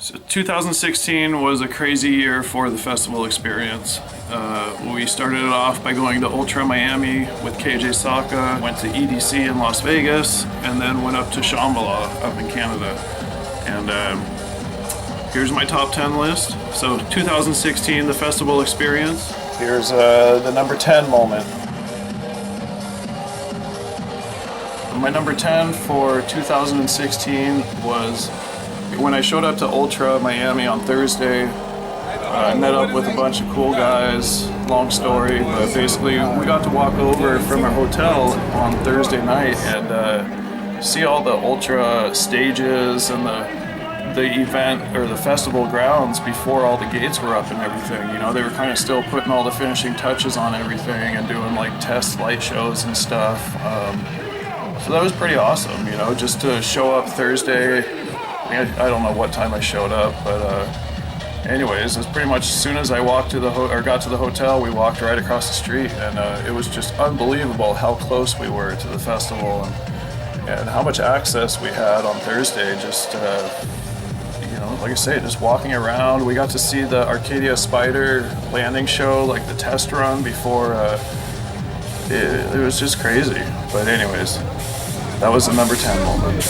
So 2016 was a crazy year for the festival experience. We started it off by going to Ultra Miami with KJ SAWKA, went to EDC in Las Vegas, and then went up to SHAMBHALA up in Canada. And here's my top 10 list. So 2016, the festival experience. Here's the number 10 moment. My number 10 for 2016 was when I showed up to Ultra Miami on Thursday. I met up with a bunch of cool guys, long story, but basically we got to walk over from our hotel on Thursday night and see all the Ultra stages and the event or the festival grounds before all the gates were up and everything. You know, they were kind of still putting all the finishing touches on everything and doing like test light shows and stuff. So that was pretty awesome, you know, just to show up Thursday. I don't know what time I showed up, but anyways, it was pretty much as soon as I walked to got to the hotel, we walked right across the street, and it was just unbelievable how close we were to the festival and how much access we had on Thursday. Just you know, like I say, just walking around. We got to see the Arcadia Spider landing show, like the test run before. It was just crazy. But anyways, that was the number 10 moment.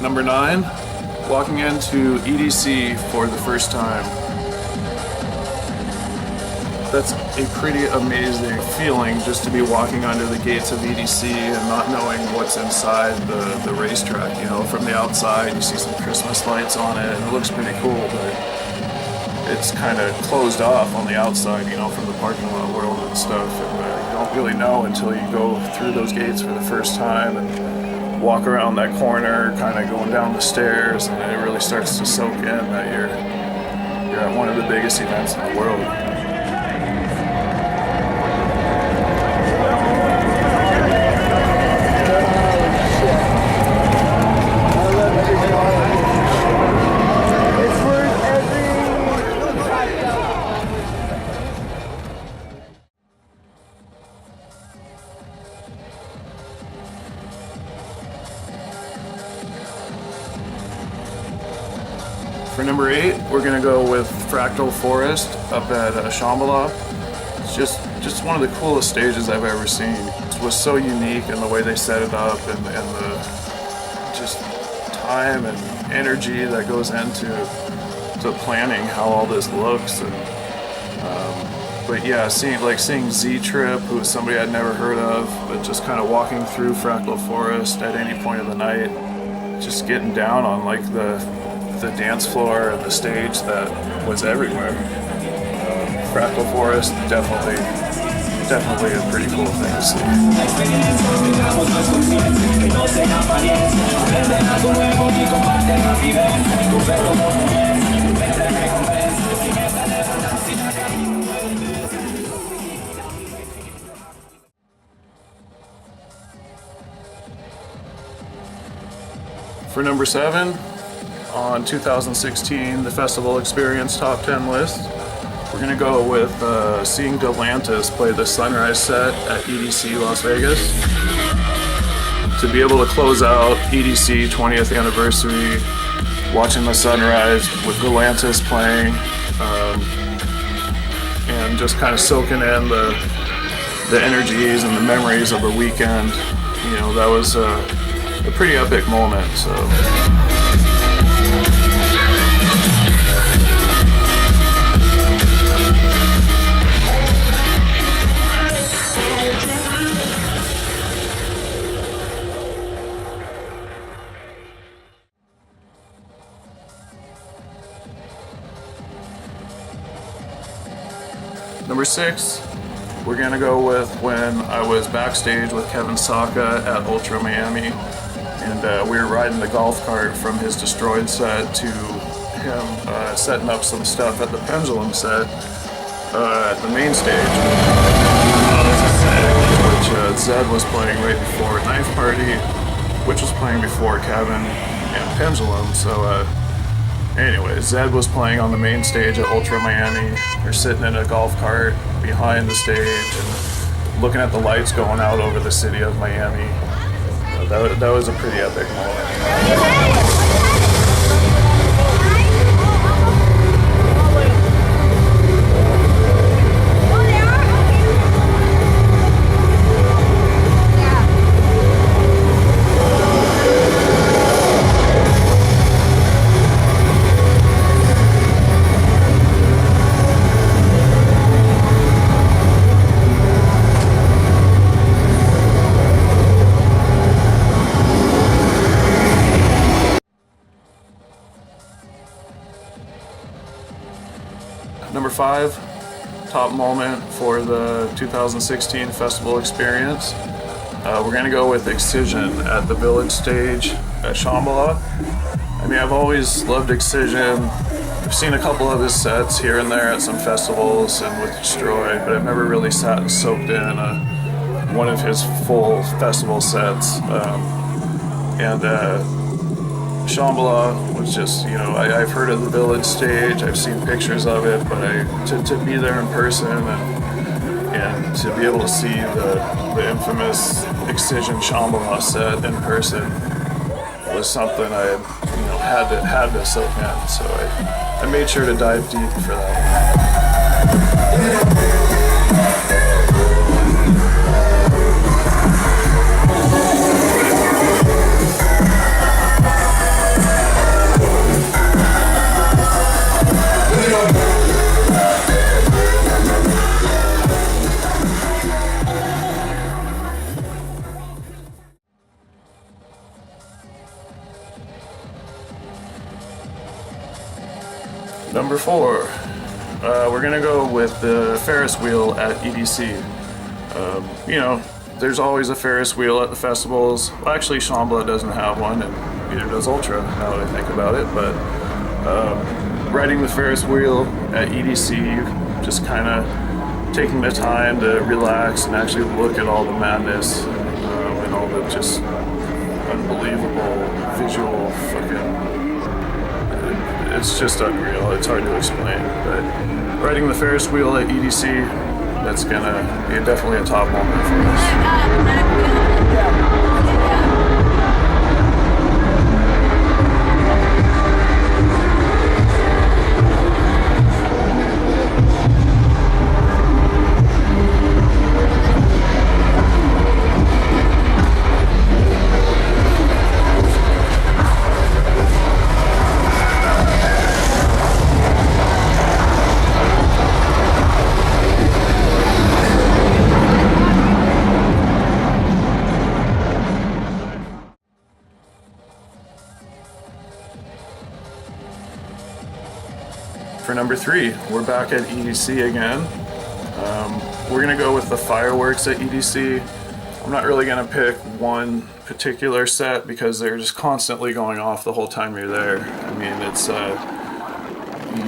Number 9, walking into EDC for the first time. That's a pretty amazing feeling, just to be walking under the gates of EDC and not knowing what's inside the racetrack. You know, from the outside you see some Christmas lights on it and it looks pretty cool, but it's kind of closed off on the outside, you know, from the parking lot world and stuff, and you don't really know until you go through those gates for the first time and walk around that corner, kind of going down the stairs, and it really starts to soak in that you're at one of the biggest events in the world. For number 8, we're gonna go with Fractal Forest up at SHAMBHALA. It's just one of the coolest stages I've ever seen. It was so unique in the way they set it up and the just time and energy that goes into planning how all this looks. And but yeah, seeing Z-Trip, who was somebody I'd never heard of, but just kind of walking through Fractal Forest at any point of the night, just getting down on like the dance floor and the stage that was everywhere. Fractal Forest, definitely a pretty cool thing to see. For number 7, on 2016, the festival experience top 10 list, we're gonna go with seeing GALANTIS play the sunrise set at EDC Las Vegas. To be able to close out EDC 20th anniversary, watching the sunrise with GALANTIS playing, and just kind of soaking in the energies and the memories of the weekend, you know, that was a pretty epic moment. So. Number 6, we're gonna go with when I was backstage with Kevin SAWKA at Ultra Miami, and we were riding the golf cart from his Destroyed set to him setting up some stuff at the Pendulum set at the main stage, which ZEDD was playing right before Knife Party, which was playing before Kevin and Pendulum. So Anyway, Zedd was playing on the main stage at Ultra Miami. We're sitting in a golf cart behind the stage and looking at the lights going out over the city of Miami. That was a pretty epic moment. Number 5, top moment for the 2016 festival experience. We're gonna go with Excision at the Village stage at SHAMBHALA. I mean, I've always loved Excision. I've seen a couple of his sets here and there at some festivals and with Destroyed, but I've never really sat and soaked in one of his full festival sets. Shambhala was just, you know, I've heard of the Village stage, I've seen pictures of it, but to be there in person and to be able to see the infamous Excision Shambhala set in person was something I had to soak in. So I made sure to dive deep for that. Number 4, we're gonna go with the Ferris wheel at EDC. You know, there's always a Ferris wheel at the festivals. Well, actually, Shambhala doesn't have one, and neither does Ultra, now that I think about it. But riding the Ferris wheel at EDC, just kind of taking the time to relax and actually look at all the madness and all the just unbelievable visual fucking. It's just unreal. It's hard to explain. But riding the Ferris wheel at EDC, that's gonna be definitely a top moment for us. For number 3, we're back at EDC again. We're gonna go with the fireworks at EDC. I'm not really gonna pick one particular set because they're just constantly going off the whole time you're there. I mean, it's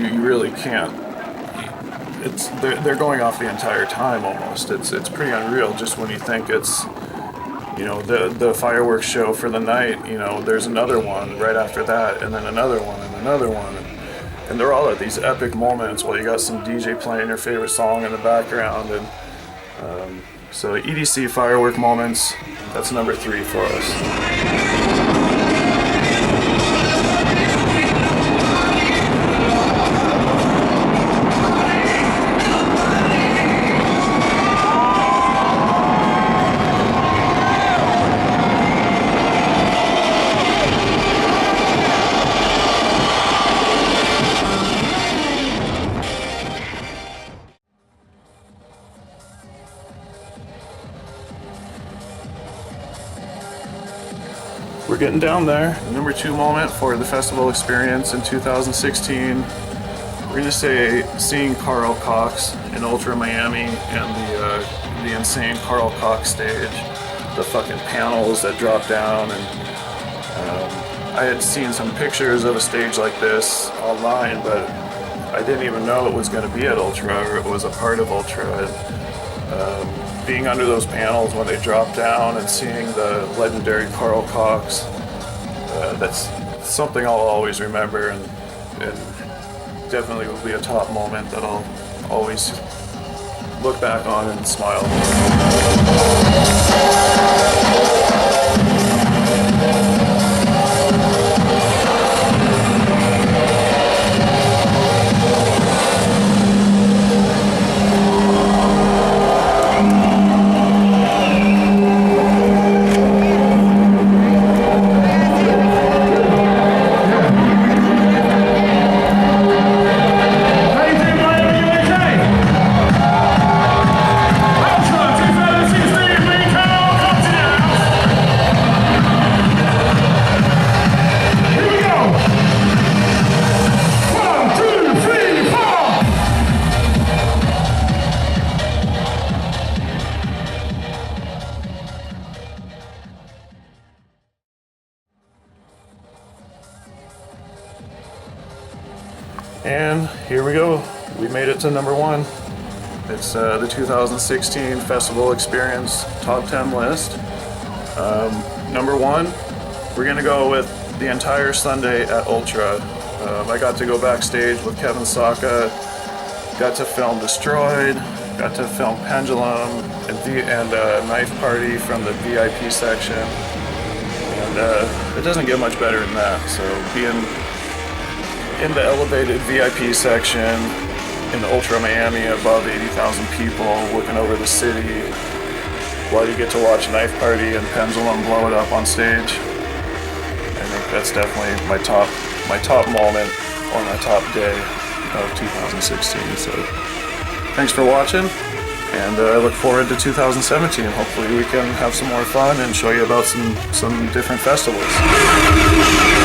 you really can't. They're going off the entire time almost. It's pretty unreal. Just when you think it's, you know, the fireworks show for the night, you know, there's another one right after that, and then another one and another one. And they're all at these epic moments while you got some DJ playing your favorite song in the background. And so EDC firework moments, that's number 3 for us. We're getting down there. Number 2 moment for the festival experience in 2016. We're gonna say seeing Carl Cox in Ultra Miami and the insane Carl Cox stage, the fucking panels that drop down, and I had seen some pictures of a stage like this online, but I didn't even know it was gonna be at Ultra or it was a part of Ultra. And, being under those panels when they drop down and seeing the legendary Carl Cox, that's something I'll always remember, and and definitely will be a top moment that I'll always look back on and smile. And here we go. We made it to number 1. It's the 2016 Festival Experience Top 10 list. Number 1, we're gonna go with the entire Sunday at Ultra. I got to go backstage with Kevin SAWKA, got to film Destroyed, got to film Pendulum, and Knife Party from the VIP section. And it doesn't get much better than that. So being in the elevated VIP section in Ultra Miami above 80,000 people looking over the city while you get to watch Knife Party and Pendulum blow it up on stage. I think that's definitely my top moment or my top day of 2016. So thanks for watching, and I look forward to 2017. Hopefully we can have some more fun and show you about some different festivals.